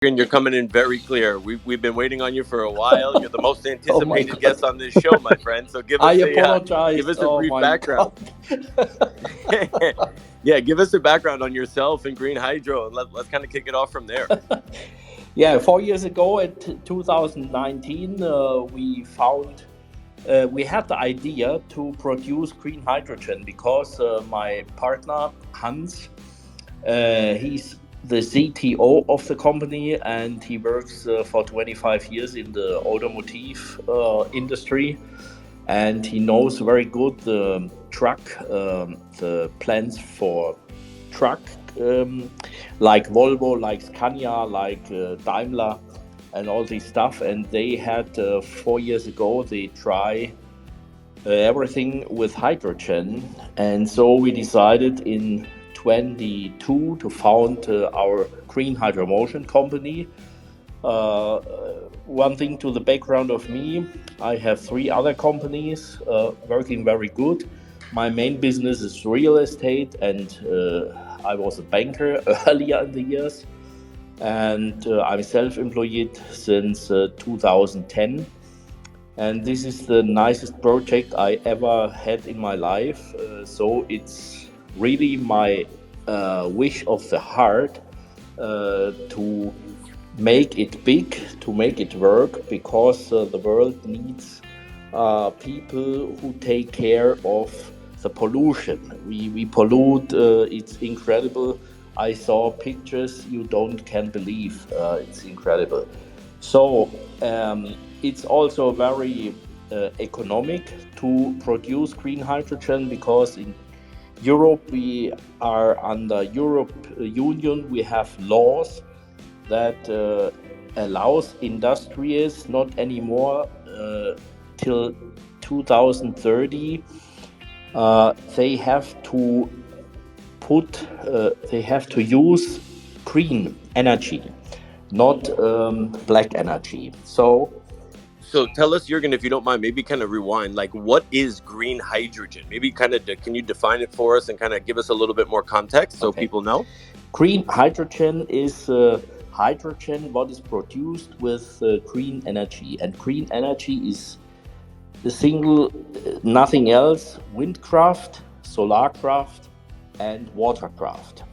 And you're coming in very clear. We've been waiting on you for a while. You're the most Oh my anticipated God. guest on this show, my friend. So I apologize. give us a Oh brief my background. God. Yeah, give us a background on yourself and Green Hydro, and let's kind of kick it off from there. Yeah, 4 years ago, in 2019, we had the idea to produce green hydrogen because my partner Hans, he's the CTO of the company, and he works for 25 years in the automotive industry, and he knows very good the truck, the plans for truck, like Volvo, like Scania, like Daimler, and all this stuff. And they had 4 years ago, they try everything with hydrogen, and so we decided in 22 to found our GREENHYDROMOTION company. One thing to the background of me, I have 3 other companies working very good. My main business is real estate, and I was a banker earlier in the years, and I'm self-employed since 2010. And this is the nicest project I ever had in my life. So it's really my wish of the heart to make it big, to make it work, because the world needs people who take care of the pollution. We pollute, it's incredible. I saw pictures you can't believe. It's incredible. So it's also very economic to produce green hydrogen, because in Europe we are under Europe Union. We have laws that allows industries not anymore till 2030. They have to they have to use green energy, not black energy. So tell us, Jürgen, if you don't mind, maybe kind of rewind. Like, what is green hydrogen? Maybe kind of can you define it for us and kind of give us a little bit more context so people know? Green hydrogen is hydrogen what is produced with green energy, and green energy is the single, nothing else: windcraft, solarcraft, and watercraft,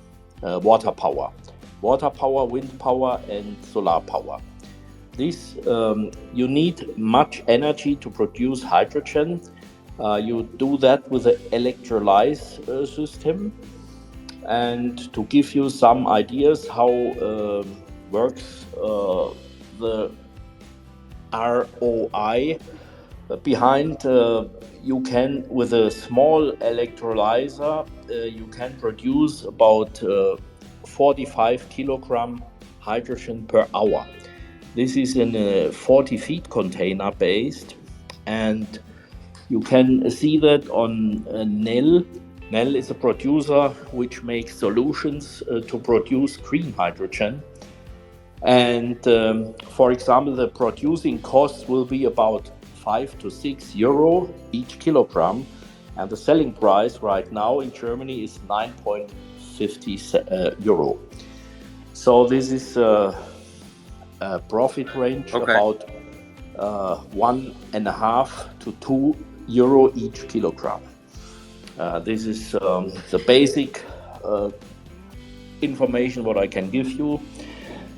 water power, wind power, and solar power. This you need much energy to produce hydrogen. You do that with an electrolyze system. And to give you some ideas how works the ROI behind, you can, with a small electrolyzer, you can produce about 45 kilogram hydrogen per hour. This is in a 40 feet container based, and you can see that on Nel. Nel is a producer which makes solutions to produce green hydrogen. And for example, the producing cost will be about 5 to 6 euro each kilogram, and the selling price right now in Germany is 9.50 euro. So this is a profit range about 1.5 to 2 euro each kilogram. This is the basic information what I can give you.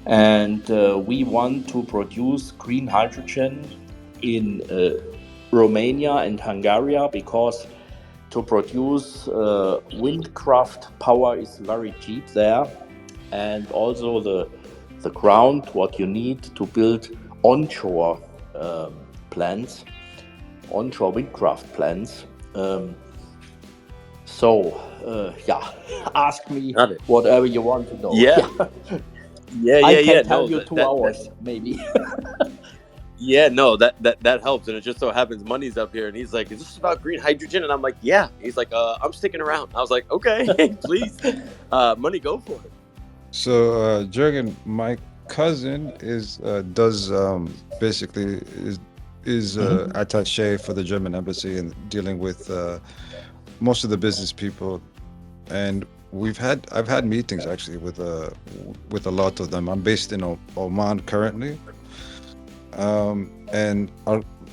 And we want to produce green hydrogen in Romania and Hungary, because to produce windcraft power is very cheap there, and also the ground what you need to build onshore plants, onshore windcraft plants. Ask me whatever you want to know. I can tell you 2 hours, maybe. Yeah, no, that helps. And it just so happens Money's up here, and he's like, is this about green hydrogen? And I'm like, yeah. He's like, I'm sticking around. I was like, okay, please. Money, go for it. So, Jürgen, my cousin does basically is attaché for the German embassy and dealing with most of the business people. And I've had meetings actually with a lot of them. I'm based in Oman currently, and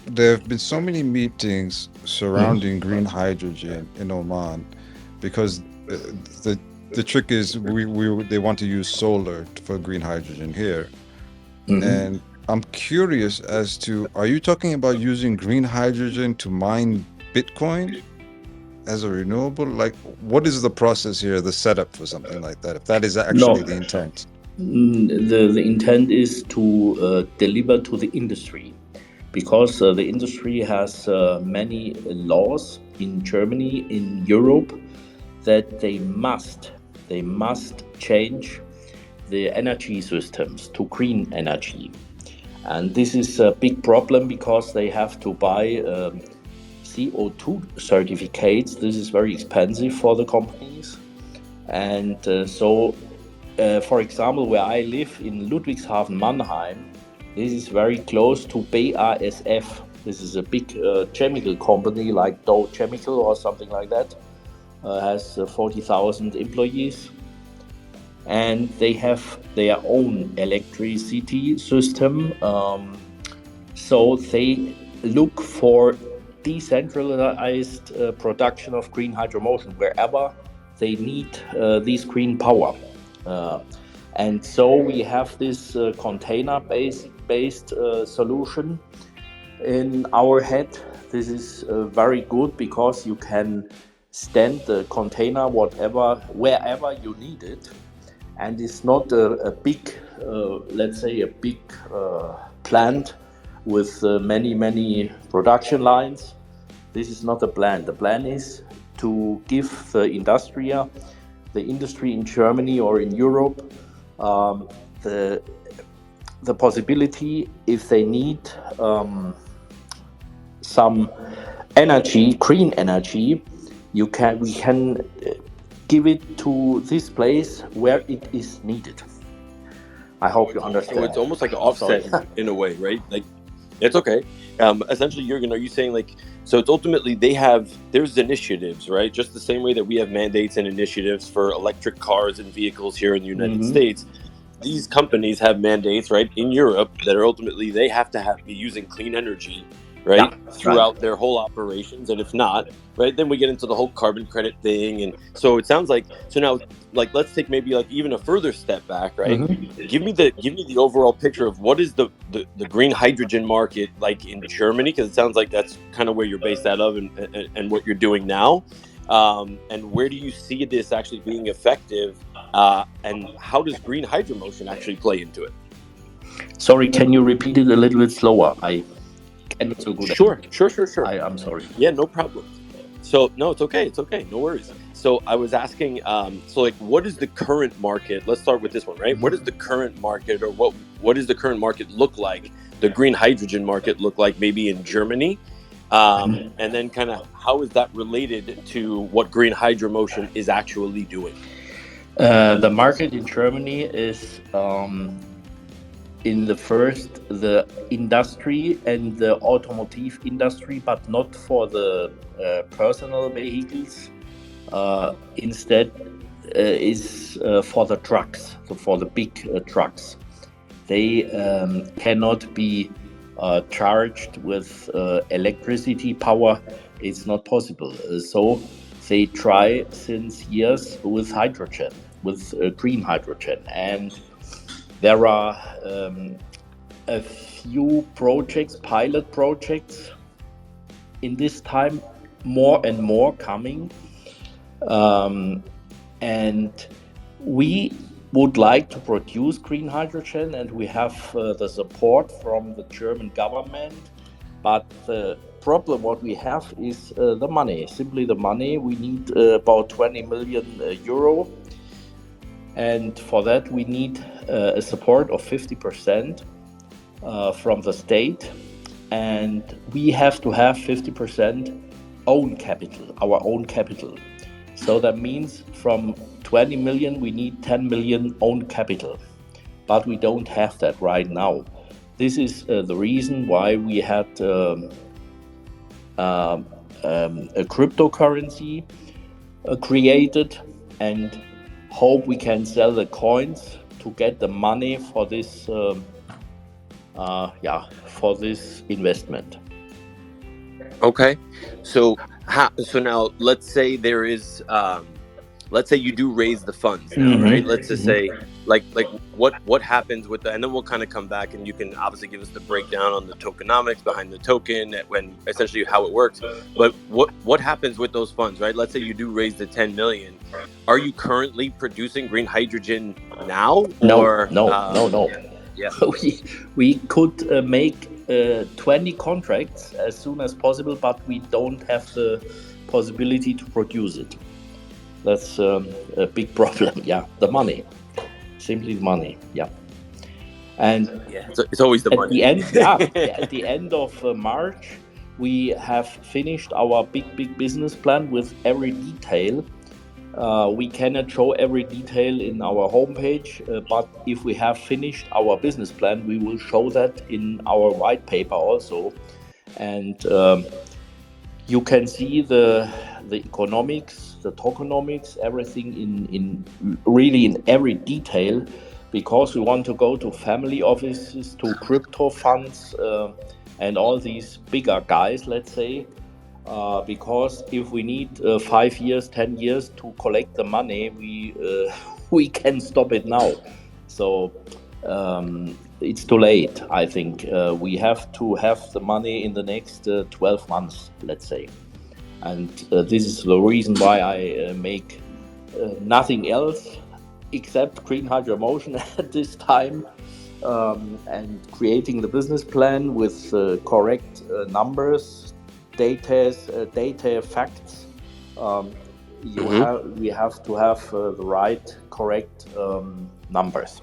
there have been so many meetings surrounding green hydrogen in Oman, because the the trick is they want to use solar for green hydrogen here, and I'm curious as to, are you talking about using green hydrogen to mine Bitcoin as a renewable? Like, what is the process here, the setup for something like that, if that is actually No, the intent? the intent is to deliver to the industry, because the industry has many laws in Germany, in Europe, that they must change the energy systems to green energy. And this is a big problem because they have to buy CO2 certificates. This is very expensive for the companies. And for example, where I live in Ludwigshafen, Mannheim, this is very close to BASF. This is a big chemical company like Dow Chemical or something like that. Has 40,000 employees. And they have their own electricity system. So they look for decentralized production of green hydromotion wherever they need this green power. And so we have this container-based solution in our head. This is very good because you can stand the container wherever you need it. And it's not a big, let's say, a big plant with many production lines. This is not the plan. The plan is to give the industry in Germany or in Europe the possibility, if they need some energy, green energy, we can give it to this place where it is needed. I hope you understand. So it's almost like an offset in a way, right? Like, it's okay. Essentially, Jürgen, are you saying, like, so it's ultimately there's initiatives, right? Just the same way that we have mandates and initiatives for electric cars and vehicles here in the United States, these companies have mandates, right, in Europe that are ultimately, they have to be using clean energy, right, throughout their whole operations. And if not, right, then we get into the whole carbon credit thing. And so it sounds like, so now, like, let's take maybe like even a further step back, right? Give me the overall picture of what is the green hydrogen market like in Germany, because it sounds like that's kind of where you're based out of, and what you're doing now, and where do you see this actually being effective, and how does green hydromotion actually play into it? Sorry, can you repeat it a little bit slower? I cannot so good. Sure. I'm sorry. Yeah, no problem. So no, it's okay, no worries. So I was asking, so like, what is the current market? Let's start with this one, right? What is the current market, or what does the current market look like? The green hydrogen market look like maybe in Germany, and then kind of how is that related to what green hydromotion is actually doing? The market in Germany is in the industry and the automotive industry, but not for the personal vehicles. Instead, is for the trucks, so for the big trucks. They cannot be charged with electricity power. It's not possible. So they try since years with hydrogen, with green hydrogen. And there are a few projects, pilot projects, in this time, more and more coming. And we would like to produce green hydrogen, and we have the support from the German government. But the problem what we have is the money, simply the money. We need about 20 million euro. And for that, we need a support of 50% from the state. And we have to have 50% own capital, our own capital. So that means from 20 million, we need 10 million own capital. But we don't have that right now. This is the reason why we had a cryptocurrency created and hope we can sell the coins to get the money for this for this investment. Okay. So so now let's say there is let's say you do raise the funds now, right? Let's just say like what happens with that, and then we'll kind of come back and you can obviously give us the breakdown on the tokenomics behind the token, when essentially how it works. But what happens with those funds, right? Let's say you do raise the 10 million. Are you currently producing green hydrogen now, or No. Yeah. we could make 20 contracts as soon as possible, but we don't have the possibility to produce it. That's a big problem. Yeah, the money, simply the money. Yeah, and it's always the money. At the end of March, we have finished our big business plan with every detail. We cannot show every detail in our homepage, but if we have finished our business plan, we will show that in our white paper also, and you can see the economics, the tokenomics, everything in every detail, because we want to go to family offices, to crypto funds, and all these bigger guys, let's say, because if we need 5 years, 10 years to collect the money, we can stop it now. So it's too late, I think. We have to have the money in the next 12 months, let's say. And this is the reason why I make nothing else except GREENHYDROMOTION at this time, and creating the business plan with correct numbers, data, facts. We have to have the right, correct numbers.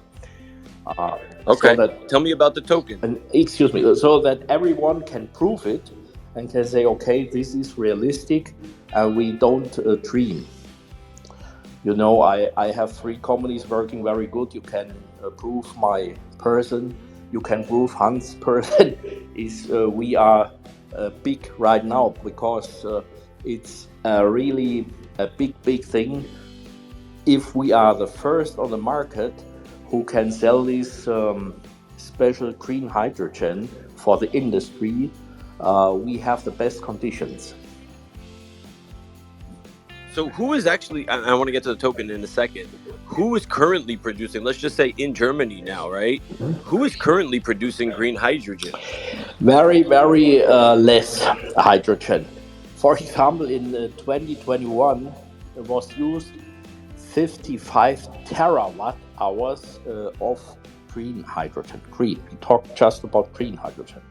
Okay. So tell me about the token. And excuse me, so that everyone can prove it and can say, okay, this is realistic, and we don't dream. You know, I have 3 companies working very good. You can prove my person. You can prove Hans' person. We are big right now, because it's really a big thing. If we are the first on the market who can sell this special green hydrogen for the industry, we have the best conditions. So who is actually, I want to get to the token in a second, who is currently producing, let's just say in Germany now, right? Who is currently producing green hydrogen? Very less hydrogen. For example, in 2021, it was used 55 terawatt hours of green hydrogen. We talk just about green hydrogen.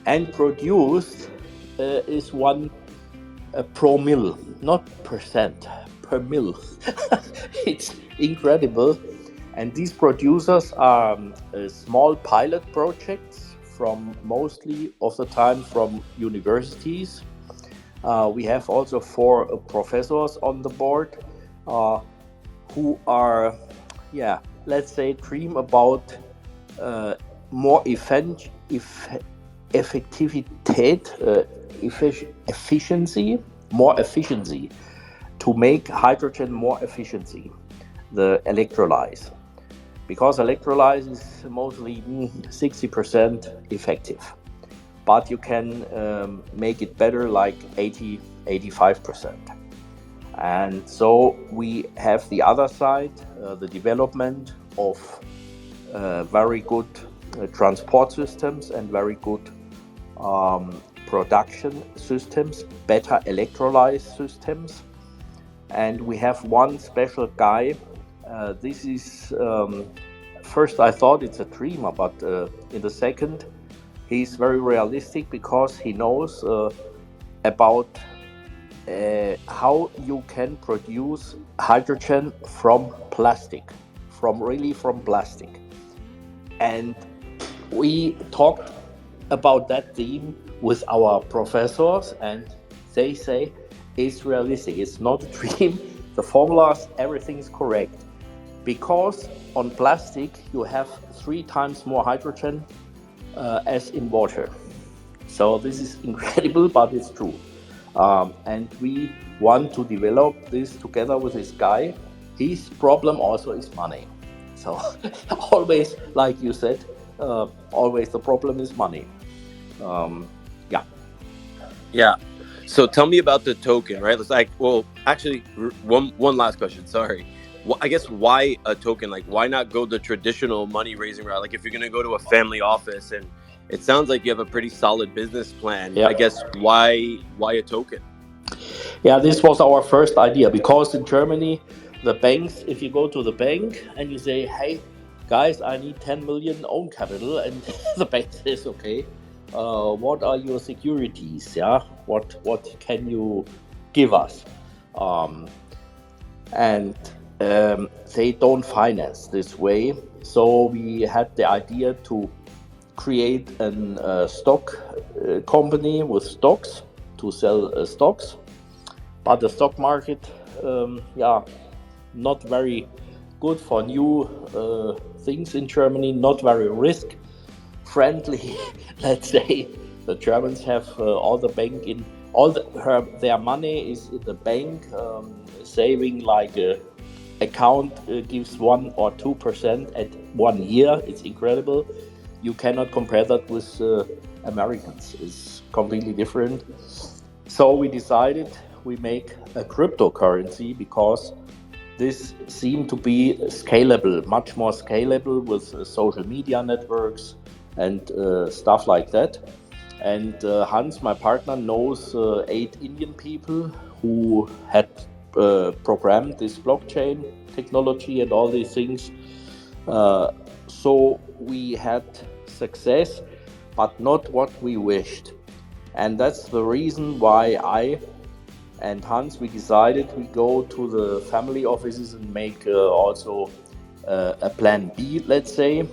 And produced is 1 per mil, not percent, per mil. It's incredible. And these producers are small pilot projects from mostly of the time from universities. We have also 4 professors on the board who are, let's say, dream about more efficiency to make hydrogen more efficiency, the electrolyze, because electrolyze is mostly 60% effective, but you can make it better, like 85%. And so we have the other side, the development of very good transport systems and very good production systems, better electrolyze systems. And we have 1 special guy. This is, first I thought it's a dreamer, but in the second, he's very realistic, because he knows about how you can produce hydrogen from plastic, from plastic. And we talked about that theme with our professors, and they say it's realistic, it's not a dream. The formulas, everything is correct, because on plastic you have 3 times more hydrogen as in water. So this is incredible, but it's true. And we want to develop this together with this guy. His problem also is money. So always, like you said, always the problem is money. Yeah. Yeah. So tell me about the token, right? Let's actually, one last question. Sorry. I guess why a token? Like, why not go the traditional money raising route? Like, if you're gonna go to a family office, and it sounds like you have a pretty solid business plan. Yeah. I guess why a token? Yeah, this was our first idea because in Germany, the banks, if you go to the bank and you say, hey, guys, I need 10 million own capital, and the bank says, okay, what are your securities? Yeah, what can you give us? And they don't finance this way. So we had the idea to create a stock company with stocks to sell stocks. But the stock market, not very good for new things in Germany, not very risk friendly. Let's say the Germans have all the bank in their money is in the bank, saving like a account gives 1 or 2% at 1 year. It's incredible. You cannot compare that with Americans. It's completely different. So we decided we make a cryptocurrency because this seemed to be scalable, much more scalable with social media networks and stuff like that. And Hans, my partner, knows 8 Indian people who had programmed this blockchain technology and all these things. So we had success, but not what we wished. And that's the reason why I and Hans, we decided we go to the family offices and make also a plan B, let's say,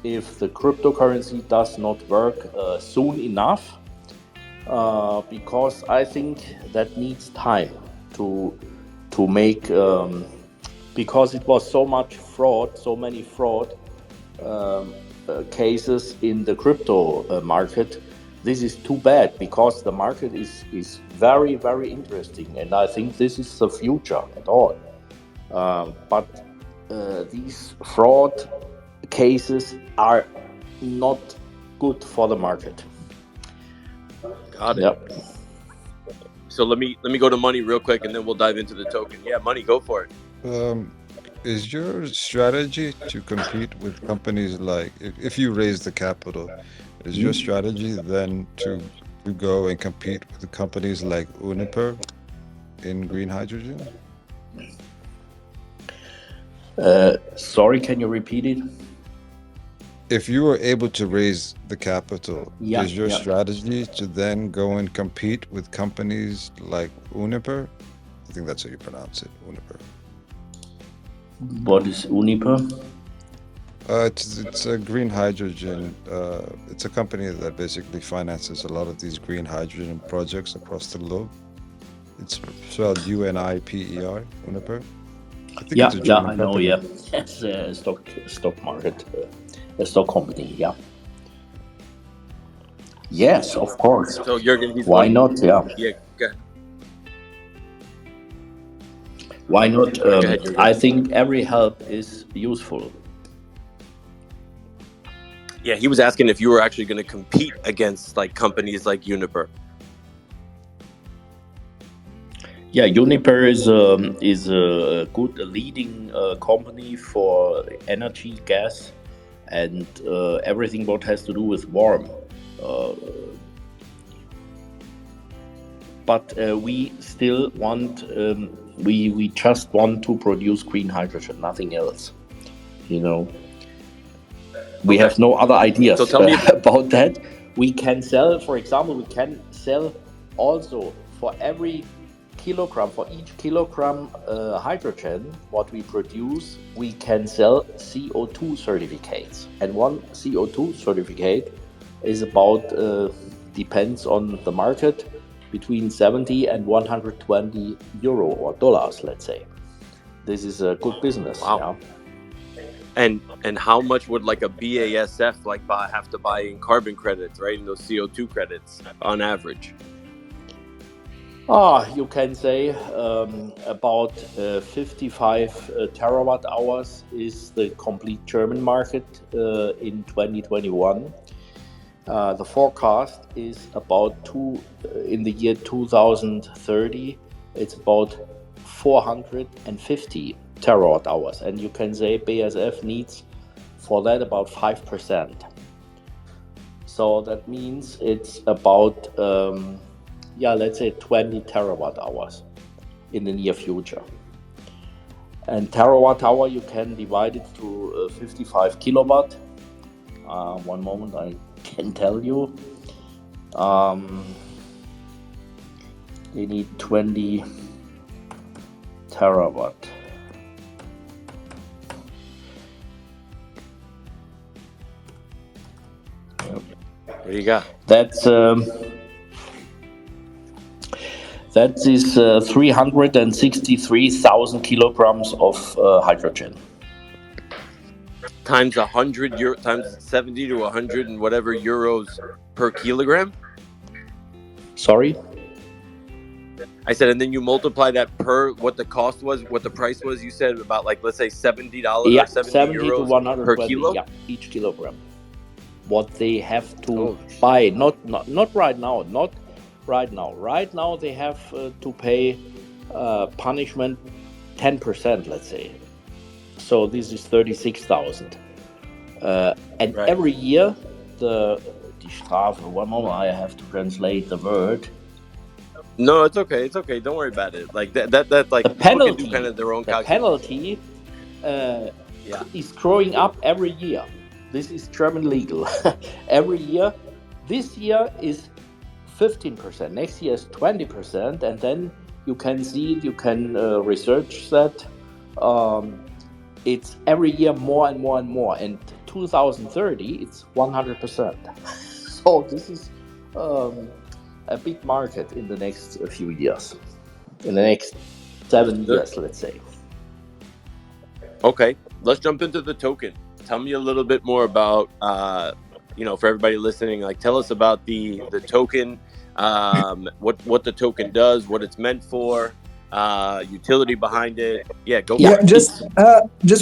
if the cryptocurrency does not work soon enough, because I think that needs time to make, because it was so much fraud, so many fraud cases in the crypto market. This is too bad because the market is very, very interesting, and I think this is the future at all. But these fraud cases are not good for the market. Got it. Yep. So let me go to money real quick, and then we'll dive into the token. Yeah, money, go for it. Is your strategy to compete with companies like if you raise the capital, is your strategy then to go and compete with companies like Uniper in green hydrogen? Sorry, can you repeat it? If you were able to raise the capital, is your strategy to then go and compete with companies like Uniper? I think that's how you pronounce it, Uniper. What is Uniper? It's a green hydrogen. It's a company that basically finances a lot of these green hydrogen projects across the globe. It's spelled UNIPER, Uniper. I think it's a German company. Yeah. It's a stock market, a stock company. Yeah. Yes, of course. So Jürgen, why not? Yeah. Yeah. Go Why not? I think every help is useful. Yeah, he was asking if you were actually going to compete against like companies like Uniper. Yeah, Uniper is a good leading company for energy, gas, and everything what has to do with warm. But we still want, we just want to produce green hydrogen, nothing else. You know, we have no other ideas so tell me about that. We can sell, for example, we can sell also for every kilogram, for each kilogram hydrogen what we produce, we can sell CO2 certificates, and one CO2 certificate is about depends on the market, between 70 and 120 euro or dollars, let's say. This is a good business. Wow. Yeah. And how much would like a BASF have to buy in carbon credits, right? In those CO2 credits on average? You can say about 55 terawatt hours is the complete German market in 2021. The forecast is about in the year 2030, it's about 450 terawatt hours. And you can say BASF needs for that about 5%. So that means it's about, let's say 20 terawatt hours in the near future. And terawatt hour, you can divide it to 55 kilowatt. One moment, I can tell you. They need 20 terawatt. What do you got? That is 363,000 kilograms of hydrogen. Times 100 euro, times 70 to 100 and whatever euros per kilogram. Sorry? I said, and then you multiply that per what the cost was, what the price was. You said about like, let's say $70 or 70 to euros 120 per kilo. Yeah, each kilogram. What they have to buy, not right now, not right now. Right now they have to pay punishment 10%, let's say. So this is 36,000. And Right. every year die Strafe. One moment, I have to translate the word. No, it's okay. It's okay. Don't worry about it. Like that like The people penalty, can do kind of their own the calculation. penalty is growing up every year. This is German legal. Every year. This year is 15%. Next year is 20%. And then you can see, you can research that. It's every year more and more and more. And 2030, it's 100%. So this is a big market in the next few years. In the next 7 years, let's say. Okay, let's jump into the token. Tell me a little bit more about, for everybody listening, like tell us about the token, what the token does, what it's meant for, utility behind it. Yeah, go for it. Just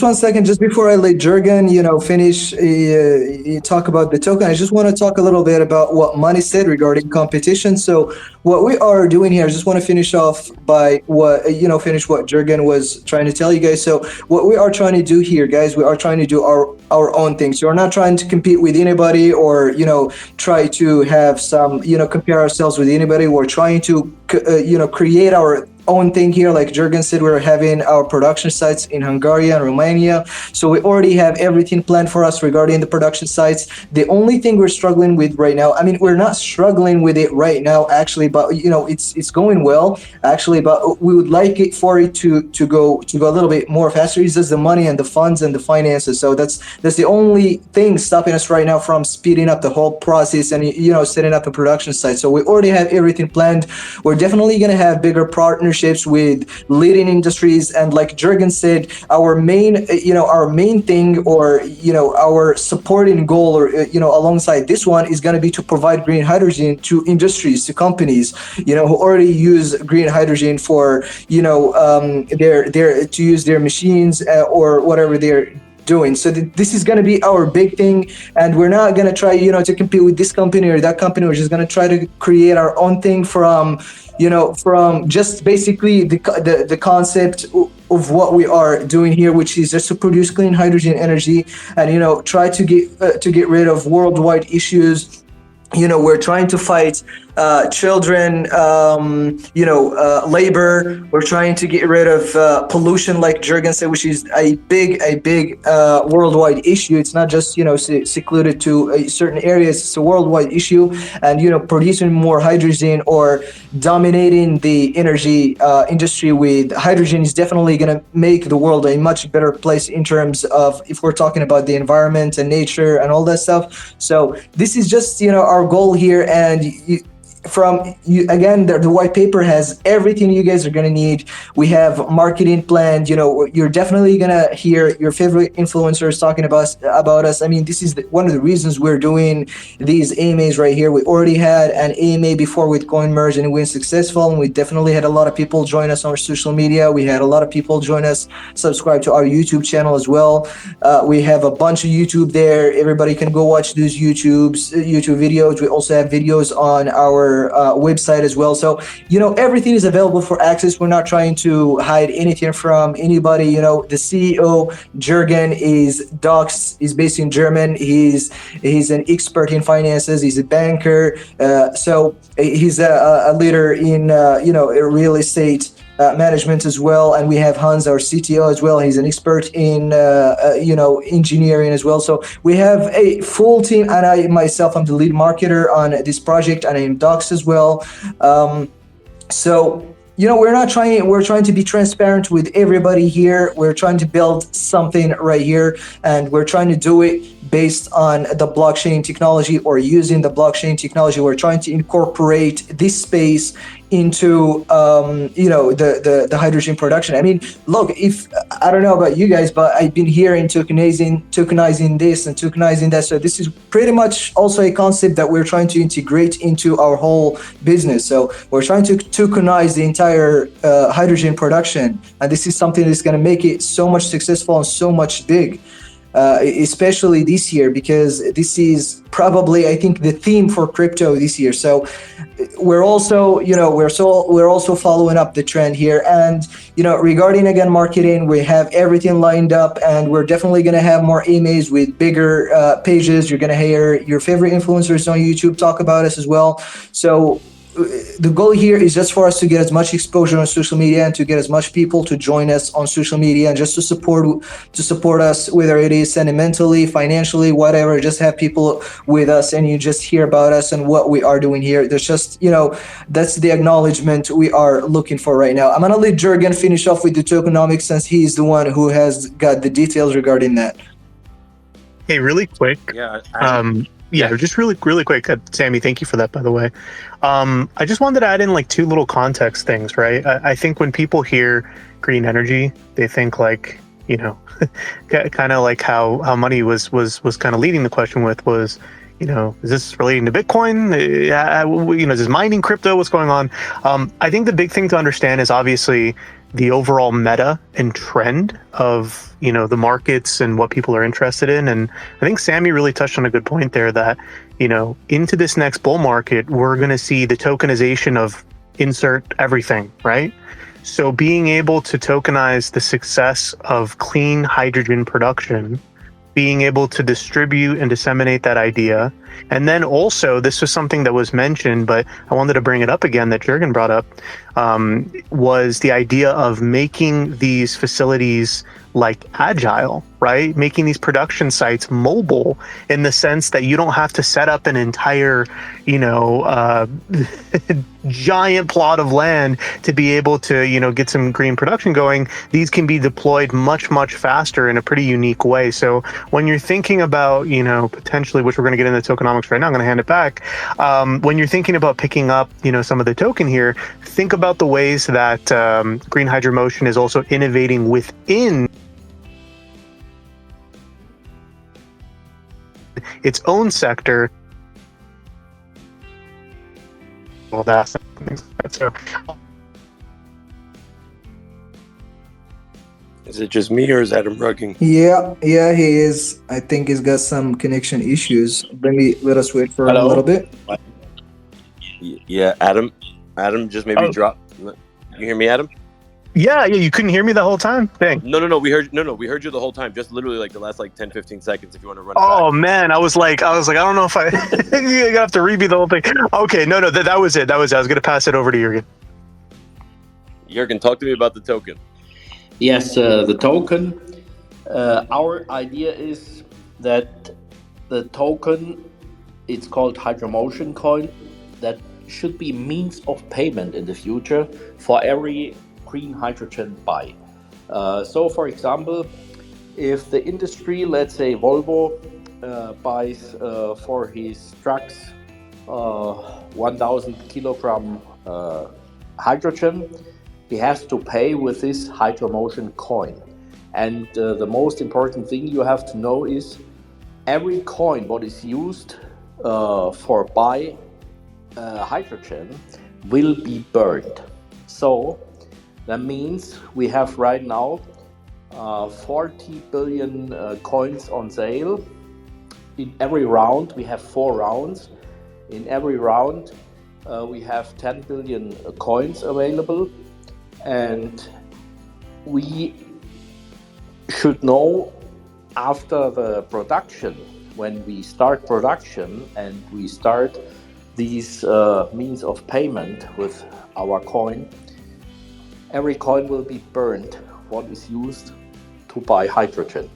1 second, just before I let Jürgen, finish talk about the token. I just want to talk a little bit about what Manny said regarding competition. So what we are doing here, I just want to finish off by finish what Jürgen was trying to tell you guys. So what we are trying to do here, guys, we are trying to do our own thing. So we're not trying to compete with anybody or, try to have some, compare ourselves with anybody. We're trying to, create our own thing here. Like Jürgen said, we're having our production sites in Hungary and Romania. So we already have everything planned for us regarding the production sites. The only thing we're struggling with right now, I mean, we're not struggling with it right now, actually, but it's going well, actually, but we would like it for it to go a little bit more faster. It's just the money and the funds and the finances. So that's the only thing stopping us right now from speeding up the whole process and setting up a production site. So we already have everything planned. We're definitely going to have bigger partnerships with leading industries, and like Jürgen said, our main thing, or our supporting goal, or alongside this one, is going to be to provide green hydrogen to industries, to companies who already use green hydrogen for to use their machines or whatever they're doing. So this is going to be our big thing, and we're not going to try to compete with this company or that company. We're just going to try to create our own thing from just basically the concept of what we are doing here, which is just to produce clean hydrogen energy and try to get rid of worldwide issues. We're trying to fight children, labor. We're trying to get rid of pollution, like Jürgen said, which is a big worldwide issue. It's not just secluded to certain areas. It's a worldwide issue, and producing more hydrogen or dominating the energy industry with hydrogen is definitely going to make the world a much better place in terms of, if we're talking about the environment and nature and all that stuff. So this is just our goal here, and from you again, the white paper has everything you guys are going to need. We have marketing planned. You're definitely going to hear your favorite influencers talking about us. I mean, this is one of the reasons we're doing these AMAs right here. We already had an AMA before with CoinMerge, and it went successful, and we definitely had a lot of people join us on our social media. We had a lot of people join us, subscribe to our YouTube channel as well. We have a bunch of YouTube there. Everybody can go watch those YouTube videos. We also have videos on our website as well. So, everything is available for access. We're not trying to hide anything from anybody. The CEO, Jürgen, is based in German. He's an expert in finances. He's a banker. So he's a leader in, real estate management as well. And we have Hans, our CTO, as well. He's an expert in engineering as well. So we have a full team, and I myself, I'm the lead marketer on this project, and I'm Docs as well. We're trying to be transparent with everybody here. We're trying to build something right here, and we're trying to do it based on the blockchain technology, or using the blockchain technology. We're trying to incorporate this space into the hydrogen production. I mean, look, if I don't know about you guys, but I've been hearing tokenizing this and tokenizing that. So this is pretty much also a concept that we're trying to integrate into our whole business. So we're trying to tokenize the entire hydrogen production, and this is something that's going to make it so much successful and so much big. Especially this year, because this is probably, I think, the theme for crypto this year. So we're also, we're also following up the trend here. And, regarding, again, marketing, we have everything lined up, and we're definitely going to have more AMAs with bigger pages. You're going to hear your favorite influencers on YouTube talk about us as well. So the goal here is just for us to get as much exposure on social media, and to get as much people to join us on social media, and just to support us, whether it is sentimentally, financially, whatever. Just have people with us, and you just hear about us and what we are doing here. There's just, that's the acknowledgement we are looking for right now. I'm gonna let Jürgen finish off with the tokenomics, since he's the one who has got the details regarding that. Hey, really quick. Yeah. Just really quick. Sammy, thank you for that, by the way. I just wanted to add in like two little context things, right? I think when people hear green energy, they think like, kind of like how Money was kind of leading the question with was, is this relating to Bitcoin? Is this mining crypto? What's going on? I think the big thing to understand is obviously the overall meta and trend of, the markets and what people are interested in. And I think Sammy really touched on a good point there that, into this next bull market, we're going to see the tokenization of insert everything, right? So being able to tokenize the success of clean hydrogen production, being able to distribute and disseminate that idea. And then also, this was something that was mentioned, but I wanted to bring it up again, that Jürgen brought up, was the idea of making these facilities like agile, right? Making these production sites mobile, in the sense that you don't have to set up an entire, giant plot of land to be able to, get some green production going. These can be deployed much, much faster in a pretty unique way. So when you're thinking about, potentially, which we're going to get into tokenomics right now, I'm going to hand it back. When you're thinking about picking up, some of the token here, think about the ways that GreenHydroMotion is also innovating within its own sector. Well, that's so. Is it just me, or is Adam rugging? Yeah, he is. I think he's got some connection issues. Let us wait for a little bit. Yeah, Adam, just maybe drop. You hear me, Adam? Yeah, you couldn't hear me the whole time? Dang. No, we heard you the whole time. Just literally like the last 10-15 seconds, if you want to run it Oh back. man, I was like, I don't know if I you have to repeat the whole thing. Okay, no, that was it. I was gonna pass it over to Jürgen. Jürgen, talk to me about the token. Yes, the token. Our idea is that the token, it's called Hydromotion coin, that should be means of payment in the future for every green hydrogen buy. So for example, if the industry, let's say Volvo, buys for his trucks 1,000 kilogram hydrogen, he has to pay with this Hydromotion coin. And the most important thing you have to know is every coin what is used for buy hydrogen will be burned. So that means we have right now 40 billion coins on sale. In every round, we have 4 rounds. In every round, we have 10 billion coins available. And we should know after the production, when we start production and we start these means of payment with our coin, every coin will be burned what is used to buy hydrogen.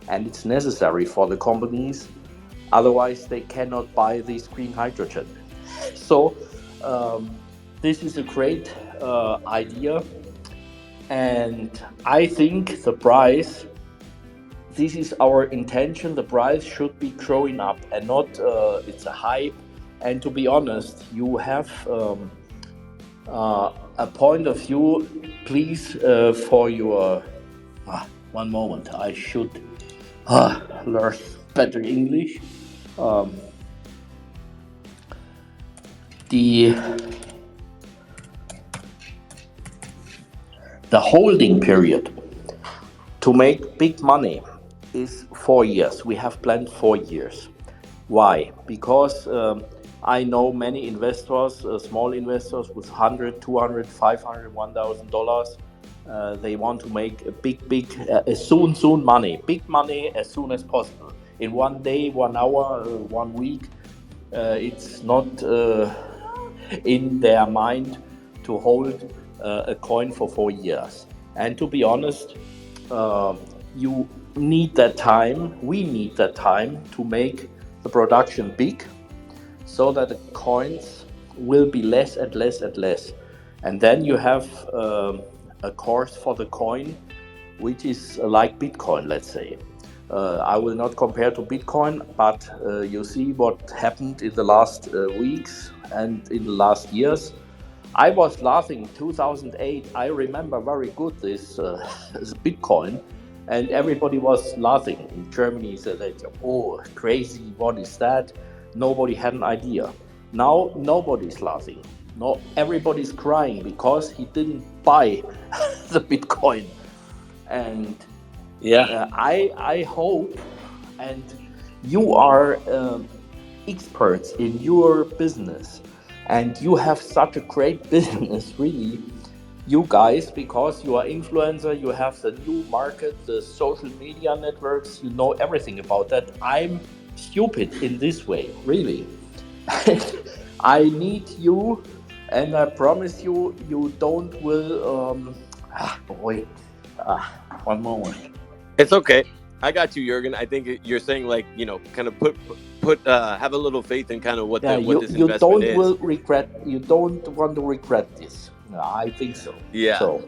And it's necessary for the companies, otherwise they cannot buy this green hydrogen. So this is a great idea, and I think the price, this is our intention, the price should be growing up and not it's a hype. And to be honest, you have a point of view, please, for your one moment, I should learn better English. The holding period to make big money is 4 years. We have planned 4 years. Why? Because I know many investors, small investors with $100, $200, $500, $1,000. They want to make a big, soon money, big money as soon as possible. In 1 day, 1 hour, 1 week. It's not in their mind to hold a coin for 4 years. And to be honest, you need that time, we need that time to make the production big, so that the coins will be less and less and less. And then you have a course for the coin, which is like Bitcoin, let's say. I will not compare to Bitcoin, but you see what happened in the last weeks and in the last years. I was laughing in 2008. I remember very good this Bitcoin, and everybody was laughing. In Germany, said, "Oh, crazy! What is that?" Nobody had an idea. Now nobody's laughing. No, everybody's crying because he didn't buy the Bitcoin. And I hope, and you are experts in your business, and you have such a great business, really, you guys, because you are influencer, you have the new market, the social media networks, you know everything about that. I'm stupid in this way, really. I need you, and I promise you, you don't will. One moment. It's okay. I got you, Jürgen. I think you're saying, like, kind of put have a little faith in kind of what this you investment don't is. will regret. You don't want to regret this. No, I think so. Yeah. So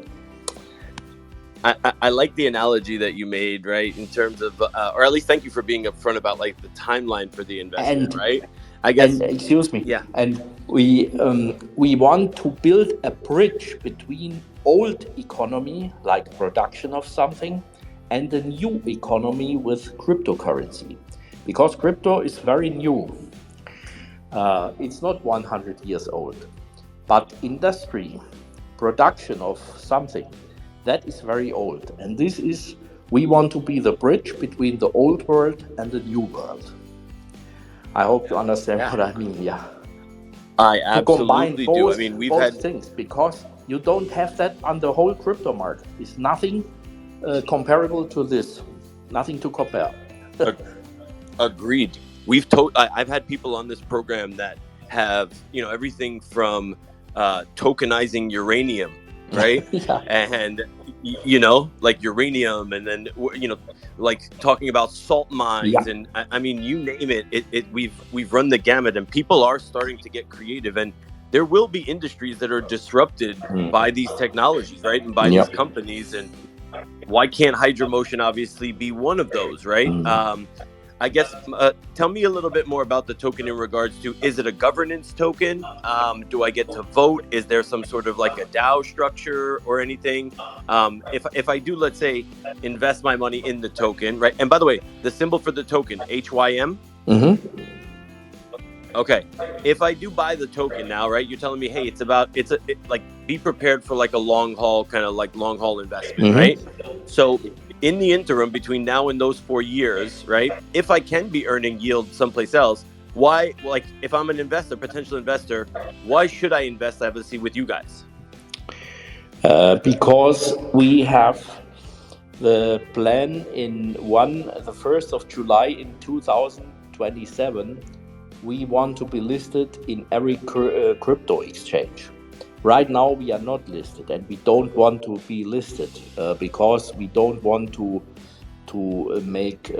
I like the analogy that you made, right? In terms of, or at least thank you for being upfront about like the timeline for the investment, right? I guess. And excuse me. Yeah. And we want to build a bridge between old economy, like production of something, and the new economy with cryptocurrency, because crypto is very new. It's not 100 years old, but industry, production of something, that is very old. And this is, we want to be the bridge between the old world and the new world. I hope you understand what I mean. Yeah. I absolutely do. I mean, we've had things, because you don't have that on the whole crypto market. It's nothing comparable to this. Nothing to compare. Agreed. I've had people on this program that have, everything from tokenizing uranium, right? Yeah. And like uranium, and then like talking about salt mines, Yeah. and I mean, you name it. We've run the gamut, and people are starting to get creative, and there will be industries that are disrupted by these technologies, right, and by these companies. And why can't Hydromotion obviously be one of those, right? I guess tell me a little bit more about the token in regards to, is it a governance token? Do I get to vote? Is there some sort of like a DAO structure or anything? If I do, let's say, invest my money in the token, right? And by the way, the symbol for the token, HYM. Mm-hmm. Okay. If I do buy the token now, right? You're telling me, hey, like be prepared for like a long haul investment, right? So in the interim between now and those 4 years, right? If I can be earning yield someplace else, why? Like, if I'm an investor, potential investor, why should I invest, obviously, with you guys? Because we have the plan the 1st of July in 2027. We want to be listed in every crypto exchange. Right now we are not listed, and we don't want to be listed because we don't want to make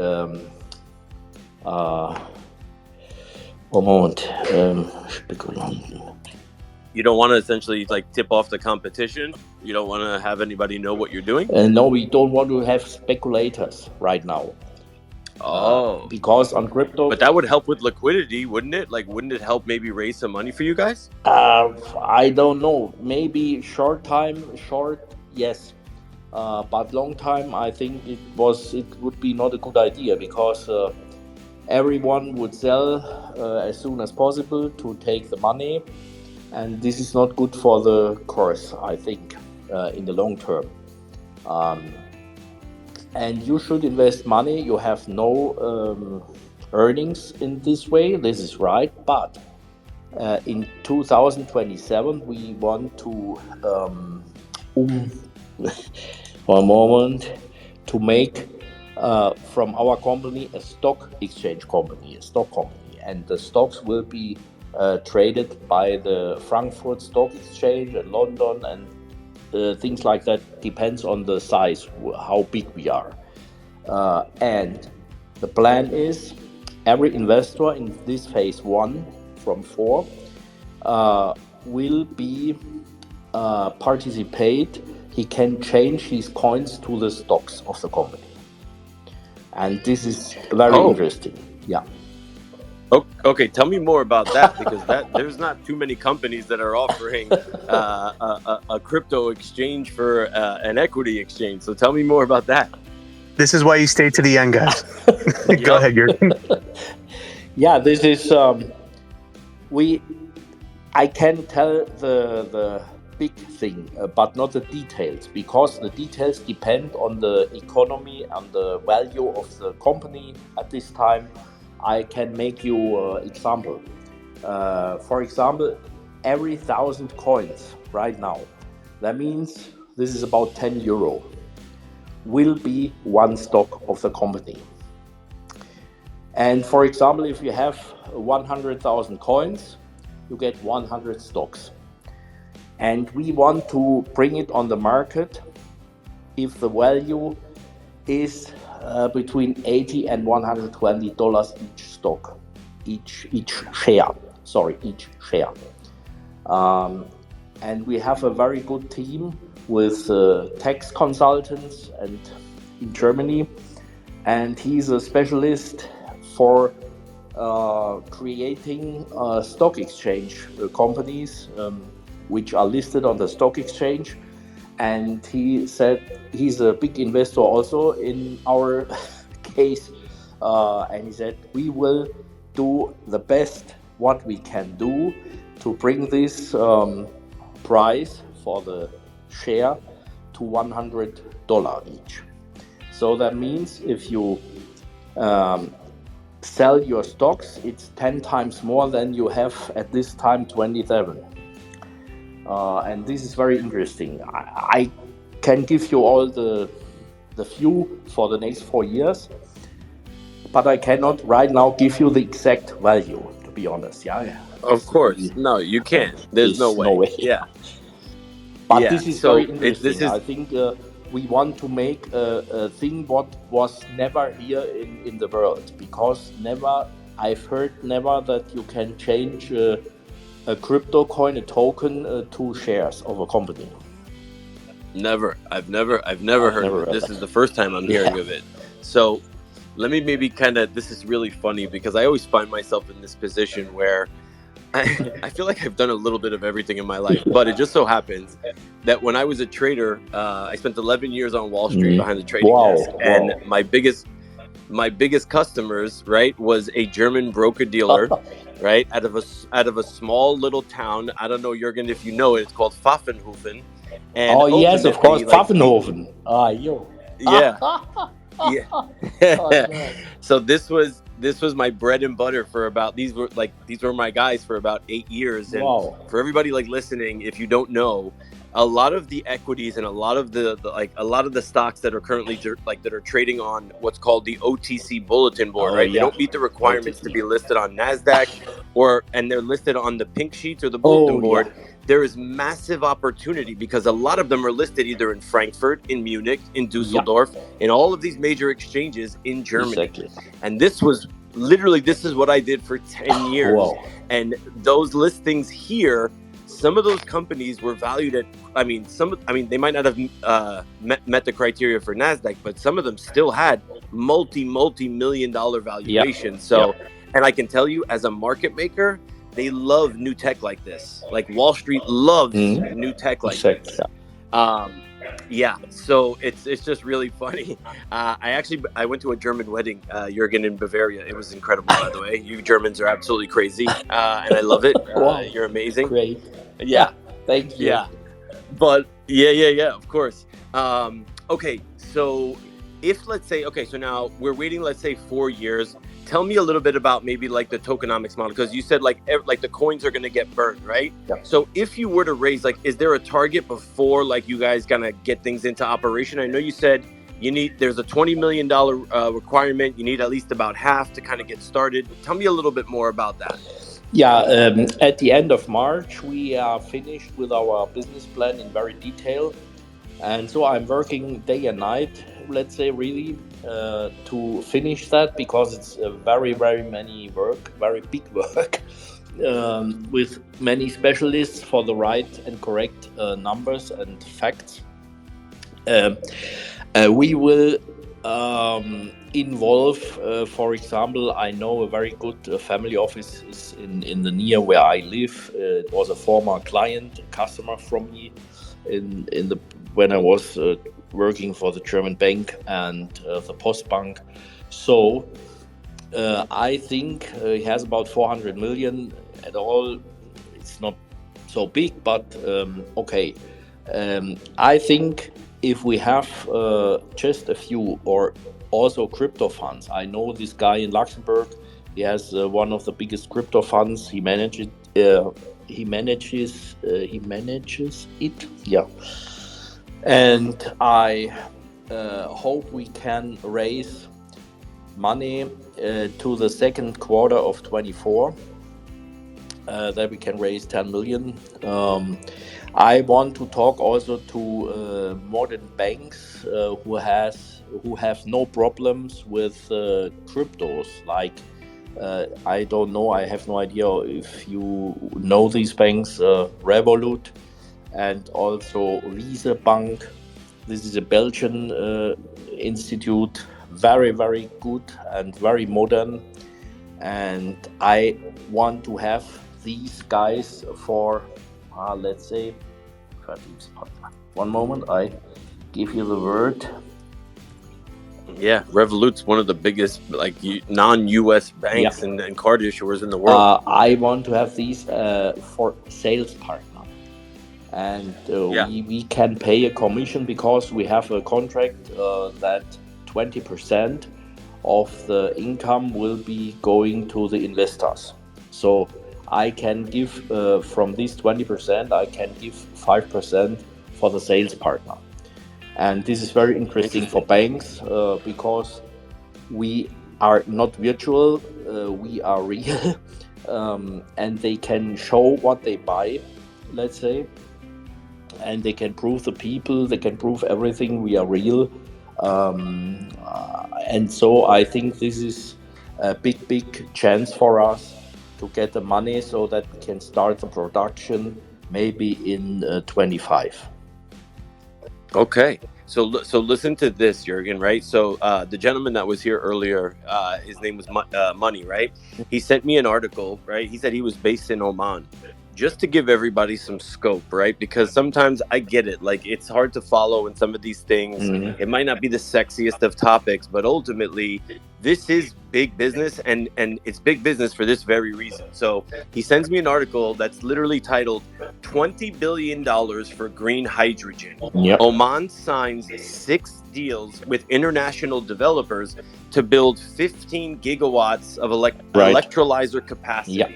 You don't want to essentially like tip off the competition. You don't want to have anybody know what you're doing. No, we don't want to have speculators right now. Because on crypto, but that would help with liquidity, wouldn't it? Like, wouldn't it help maybe raise some money for you guys? I don't know. Maybe short, yes. But long time, I think it would be not a good idea, because everyone would sell as soon as possible to take the money, and this is not good for the course, I think, in the long term. And you should invest money. You have no earnings in this way. This is right. But in 2027, we want to one moment, to make from our company a stock exchange company, and the stocks will be traded by the Frankfurt Stock Exchange and London and things like that. Depends on the size, how big we are. And the plan is every investor in this phase 1 from 4 will be participate. He can change his coins to the stocks of the company. And this is very interesting. Yeah. Okay, tell me more about that, because there's not too many companies that are offering a crypto exchange for an equity exchange. So tell me more about that. This is why you stay to the end, guys. Go ahead, Jürgen. Yeah, this is I can tell the big thing, but not the details, because the details depend on the economy and the value of the company at this time. I can make you an example. For example, every 1,000 coins right now, that means this is about 10 euro, will be one stock of the company. And for example, if you have 100,000 coins, you get 100 stocks. And we want to bring it on the market if the value is between $80 and $120 each stock, each share. And we have a very good team with tax consultants and in Germany, and he's a specialist for creating stock exchange companies which are listed on the stock exchange. And he said he's a big investor also in our case, and he said we will do the best what we can do to bring this price for the share to $100 each. So that means if you sell your stocks, it's 10 times more than you have at this time, 27. And this is very interesting. I can give you all the view for the next 4 years, but I cannot right now give you the exact value, to be honest. Yeah. Of course. No, you can't. There's no way. Yeah. But this is very interesting. I think we want to make a thing what was never here in the world, because I've heard that you can change a crypto coin, a token, to shares of a company. Never. I've never heard of it. This is the first time I'm hearing of it. So let me maybe this is really funny because I always find myself in this position where I feel like I've done a little bit of everything in my life, but it just so happens that when I was a trader, I spent 11 years on Wall Street behind the trading desk, and my biggest customers, right, was a German broker dealer, right, out of a small little town. I don't know, Jürgen, if you know it. It's called Pfaffenhofen. And yes, of course, like, Pfaffenhofen. Yeah. Yeah. Oh, So this was my bread and butter for about these were my guys for about 8 years. And for everybody like listening, if you don't know, a lot of the equities and a lot of the stocks that are currently that are trading on what's called the OTC bulletin board, right? They don't meet the requirements to be listed on NASDAQ and they're listed on the pink sheets or the bulletin board. There is massive opportunity because a lot of them are listed either in Frankfurt, in Munich, in Dusseldorf, in all of these major exchanges in Germany. Exactly. And this is what I did for 10 years. And those listings here, some of those companies were valued at, they might not have met the criteria for NASDAQ, but some of them still had multi-million dollar valuations. And I can tell you, as a market maker, they love new tech like this. Like Wall Street loves new tech like this. So it's just really funny. I went to a German wedding, Jürgen, in Bavaria. It was incredible, by the way. You Germans are absolutely crazy, and I love it. You're amazing. Great. Yeah. Thank you. Yeah. But yeah, of course. Okay, so if let's say, so now we're waiting, let's say 4 years. Tell me a little bit about maybe like the tokenomics model, because you said like the coins are going to get burned, right? Yeah. So if you were to raise, like, is there a target before like you guys gonna get things into operation? I know you said there's a $20 million requirement. You need at least about half to kind of get started. Tell me a little bit more about that. Yeah, at the end of March, we are finished with our business plan in very detail. And so I'm working day and night, let's say, really, to finish that, because it's very big work, with many specialists for the right and correct numbers and facts. We will involve, for example, I know a very good family office is in the near where I live. It was a former customer from me when I was working for the German bank and the Postbank. So I think he has about 400 million at all. It's not so big, but okay. I think if we have just a few, or also crypto funds. I know this guy in Luxembourg. He has one of the biggest crypto funds. He manages it. Yeah. And I hope we can raise money to the second quarter of 24, that we can raise 10 million. I want to talk also to modern banks who have no problems with cryptos. Like, I don't know, I have no idea if you know these banks, Revolut, and also Visa Bank. This is a Belgian institute, very, very good and very modern. And I want to have these guys for, let's say, one moment, I give you the word. Yeah, Revolut's one of the biggest non-US banks and card issuers in the world. I want to have these for sales partner. And we can pay a commission because we have a contract that 20% of the income will be going to the investors. So I can give from this 20%, I can give 5% for the sales partner. And this is very interesting for banks because we are not virtual, we are real, and they can show what they buy, let's say. And they can prove the people, they can prove everything, we are real. And so I think this is a big chance for us to get the money so that we can start the production maybe in 25. Okay. So listen to this, Jurgen, right? So the gentleman that was here earlier, his name was Money, right? He sent me an article, right? He said he was based in Oman. Just to give everybody some scope, right? Because sometimes I get it. Like, it's hard to follow in some of these things. Mhm. It might not be the sexiest of topics, but ultimately, this is big business, and it's big business for this very reason. So he sends me an article that's literally titled $20 billion for green hydrogen. Yep. Oman signs 6 deals with international developers to build 15 gigawatts of Right. electrolyzer capacity. Yeah.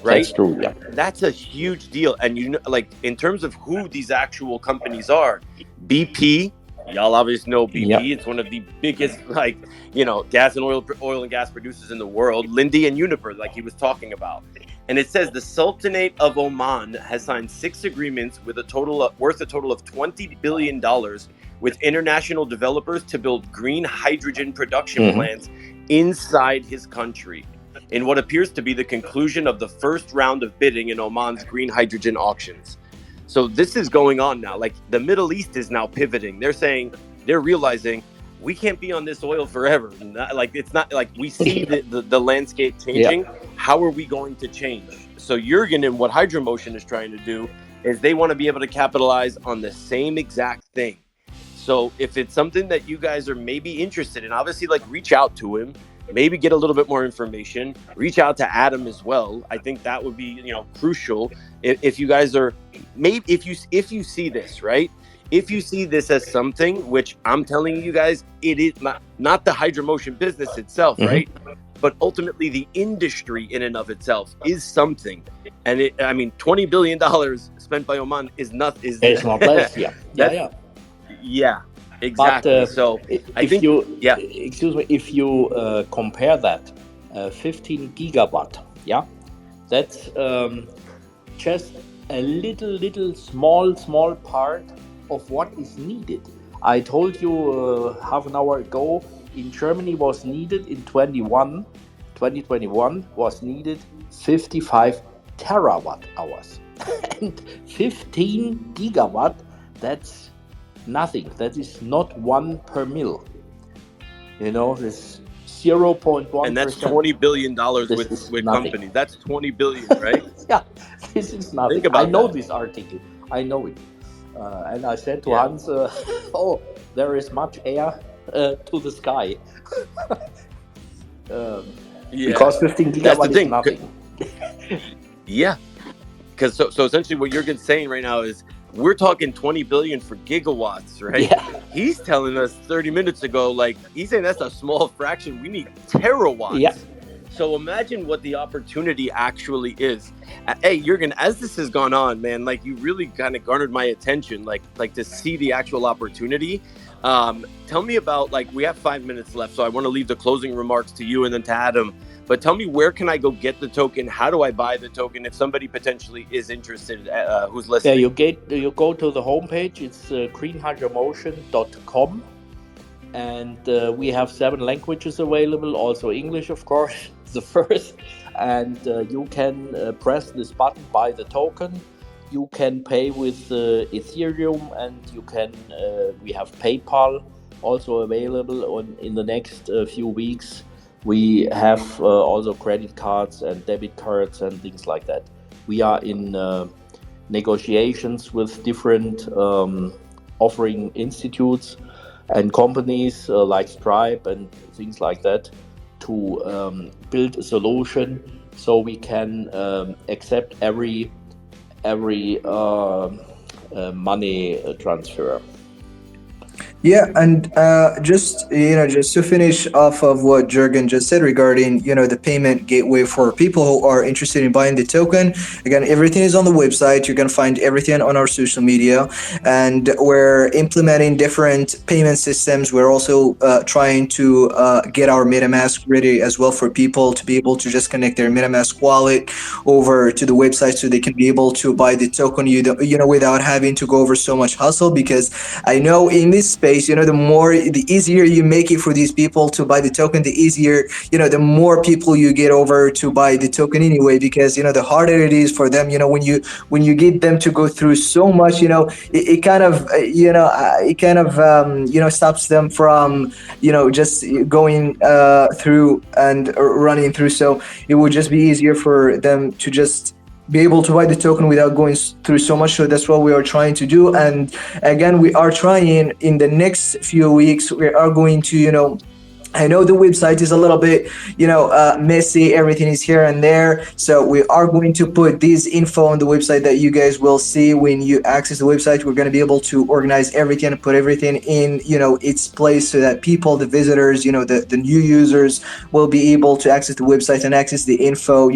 Right? That's true. Yeah. That's a huge deal. And you know, like, in terms of who these actual companies are, BP, y'all obviously know BP. Yeah. It's one of the biggest, like, you know, gas and oil and gas producers in the world. Linde and Uniper, like he was talking about. And it says the Sultanate of Oman has signed 6 agreements with worth a total of $20 billion with international developers to build green hydrogen production plants inside his country, in what appears to be the conclusion of the first round of bidding in Oman's green hydrogen auctions. So this is going on now. Like, the Middle East is now pivoting. They're realizing we can't be on this oil forever. It's not like we see the landscape changing. Yeah. How are we going to change? So Jurgen and what Hydromotion is trying to do is they want to be able to capitalize on the same exact thing. So if it's something that you guys are maybe interested in, obviously, like, reach out to him. Maybe get a little bit more information. Reach out to Adam as well. I think that would be, you know, crucial. If you guys are, maybe if you see this, right? If you see this as something, which I'm telling you guys, it is not the Hydromotion business itself, right? But ultimately the industry in and of itself is something. And $20 billion spent by Oman is not. It's not less. Yeah. Yeah. Exactly. But so excuse me, if you compare that 15 gigawatt, yeah, that's just a little small part of what is needed. I told you half an hour ago, in Germany was needed in 2021 was needed 55 terawatt hours. And 15 gigawatt, that's nothing. That is not 1 per mil. You know, this 0.1%. And that's $20 billion with companies. That's $20 billion, right? Yeah, this is nothing. I know this article. I know it. And I said to Hans, oh, there is much air to the sky. Because 15 gigawatt is nothing. Yeah. Because so essentially what Jurgen's saying right now is we're talking 20 billion for gigawatts, right? Yeah. He's telling us 30 minutes ago, like, he's saying that's a small fraction. We need terawatts. Yeah. So imagine what the opportunity actually is. Hey, Jurgen, as this has gone on, man, like, you really kind of garnered my attention, like to see the actual opportunity. Tell me about, like, we have 5 minutes left, so I want to leave the closing remarks to you and then to Adam. But tell me, where can I go get the token? How do I buy the token if somebody potentially is interested, who's listening? Yeah, you go to the homepage. It's greenhydromotion.com. And we have 7 languages available, also English, of course, the first. And you can press this button, buy the token. You can pay with Ethereum, and you can. We have PayPal also available. In the next few weeks, we have also credit cards and debit cards and things like that. We are in negotiations with different offering institutes and companies like Stripe and things like that to build a solution so we can accept every money transfer. Yeah, and just to finish off of what Jurgen just said regarding the payment gateway for people who are interested in buying the token. Again, everything is on the website. You're gonna find everything on our social media, and we're implementing different payment systems. We're also trying to get our MetaMask ready as well for people to be able to just connect their MetaMask wallet over to the website so they can be able to buy the token without having to go over so much hustle. Because I know in this space, space, the easier you make it for these people to buy the token, the easier, the more people you get over to buy the token anyway, because the harder it is for them, when you get them to go through so much, it kind of stops them from just going through and running through. So it would just be easier for them to just be able to buy the token without going through so much. So that's what we are trying to do. And again, we are trying in the next few weeks, we are going to, I know the website is a little bit, messy. Everything is here and there. So we are going to put this info on the website that you guys will see when you access the website. We're going to be able to organize everything and put everything in, its place so that people, the visitors, the new users will be able to access the website and access the info,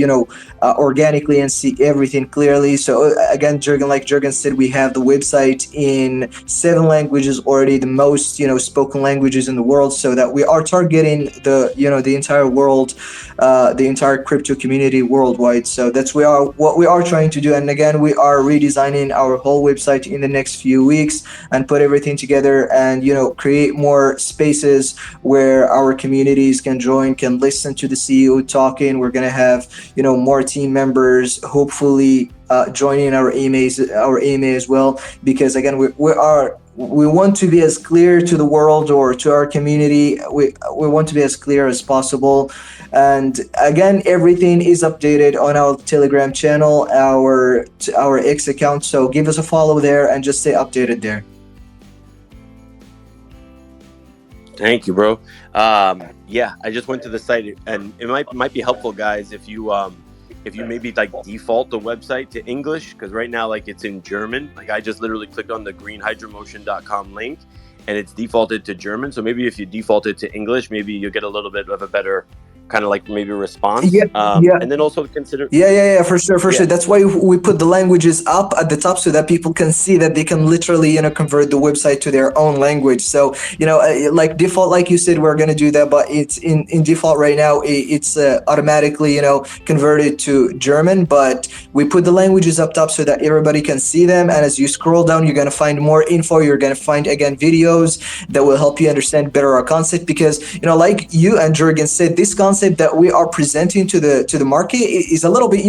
organically and see everything clearly. So again, like Jürgen said, we have the website in 7 languages already, the most, spoken languages in the world, so that we are targeting the entire world, the entire crypto community worldwide. So that's what we are trying to do. And again, we are redesigning our whole website in the next few weeks and put everything together and create more spaces where our communities can join, can listen to the CEO talking. We're gonna have more team members, hopefully joining our AMA as well, because again, we want to be as clear to the world or to our community. We want to be as clear as possible. And again, everything is updated on our Telegram channel, our X account. So give us a follow there and just stay updated there. Thank you, bro. Yeah, I just went to the site, and it might be helpful, guys, if you maybe default the website to English, because right now it's in German. I just literally clicked on the GREENHYDROMOTION.com link and it's defaulted to German. So maybe if you default it to English, maybe you'll get a little bit of a better kind of maybe response. Yeah. And then also consider. Yeah, for sure. That's why we put the languages up at the top so that people can see that they can literally, convert the website to their own language. So, default, like you said, we're going to do that, but it's in default right now. It's automatically, converted to German, but we put the languages up top so that everybody can see them. And as you scroll down, you're going to find more info. You're going to find, again, videos that will help you understand better our concept, because, like you and Jürgen said, this concept that we are presenting to the market is a little bit,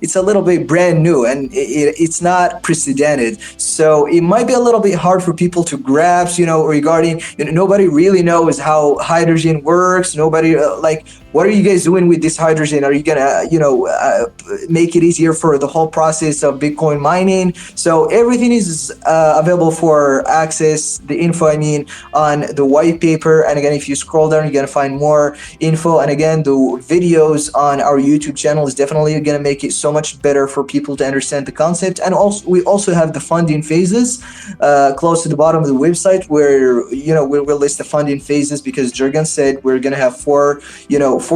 it's a little bit brand new, and it's not precedented. So it might be a little bit hard for people to grasp, regarding, nobody really knows how hydrogen works. Nobody what are you guys doing with this hydrogen? Are you gonna, make it easier for the whole process of Bitcoin mining? So everything is available for access, the info, on the white paper. And again, if you scroll down, you're gonna find more info. And again, the videos on our YouTube channel is definitely gonna make it so much better for people to understand the concept. And also, we also have the funding phases close to the bottom of the website, where we'll list the funding phases, because Jürgen said we're gonna have 4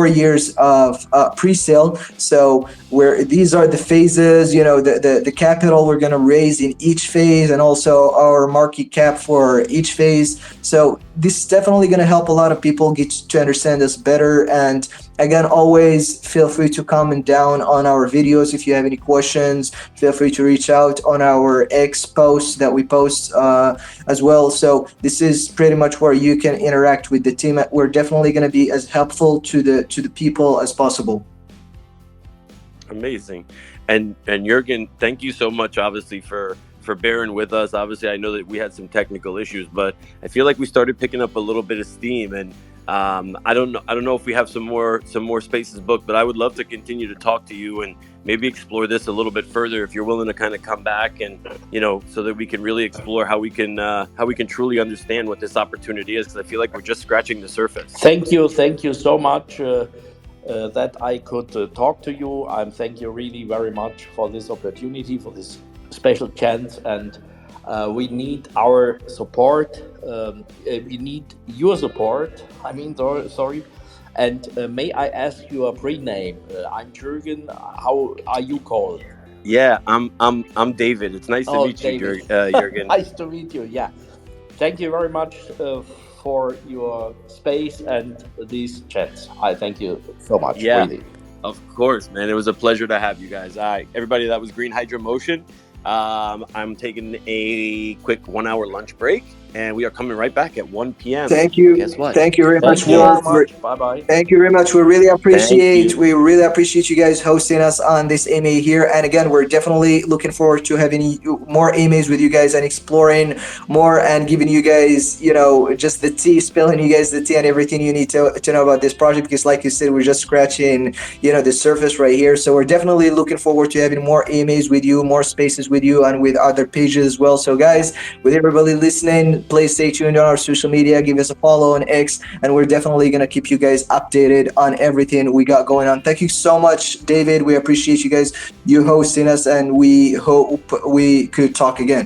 years of pre-sale. So where these are the phases, the capital we're going to raise in each phase, and also our market cap for each phase. So this is definitely going to help a lot of people get to understand us better. And again, always feel free to comment down on our videos. If you have any questions, feel free to reach out on our X posts that we post as well. So this is pretty much where you can interact with the team. We're definitely going to be as helpful to the people as possible. Amazing. And Jürgen, thank you so much, obviously, for bearing with us. Obviously, I know that we had some technical issues, but I feel like we started picking up a little bit of steam. And I don't know if we have some more spaces booked, but I would love to continue to talk to you and maybe explore this a little bit further, if you're willing to kind of come back and so that we can really explore how we can truly understand what this opportunity is, because I feel like we're just scratching the surface. Thank you so much that I could talk to you. Thank you really very much for this opportunity, for this special chance, and we need our support. We need your support. Sorry. And may I ask you a pre-name? I'm Jürgen. How are you called? Yeah, I'm David. It's nice to meet David. you, Jürgen. Nice to meet you. Yeah, thank you very much for your space and these chats. I thank you so much. Yeah, really. Of course, man. It was a pleasure to have you guys. All right, everybody, that was GreenHydroMotion. I'm taking a quick 1 hour lunch break, and we are coming right back at 1 p.m. Thank you. Guess what? Thank you very Thank much, you very Wolf. much. Bye bye. Thank you very much. We really appreciate you. we really appreciate you guys hosting us on this AMA here. And again, we're definitely looking forward to having more AMAs with you guys and exploring more and giving you guys, just the tea, spilling you guys the tea and everything you need to know about this project. Because like you said, we're just scratching, the surface right here. So we're definitely looking forward to having more AMAs with you, more spaces with you, and with other pages as well. So guys, with everybody listening, please stay tuned on our social media, give us a follow on X, and we're definitely going to keep you guys updated on everything we got going on. Thank you so much, David. We appreciate you guys, hosting us, and we hope we could talk again.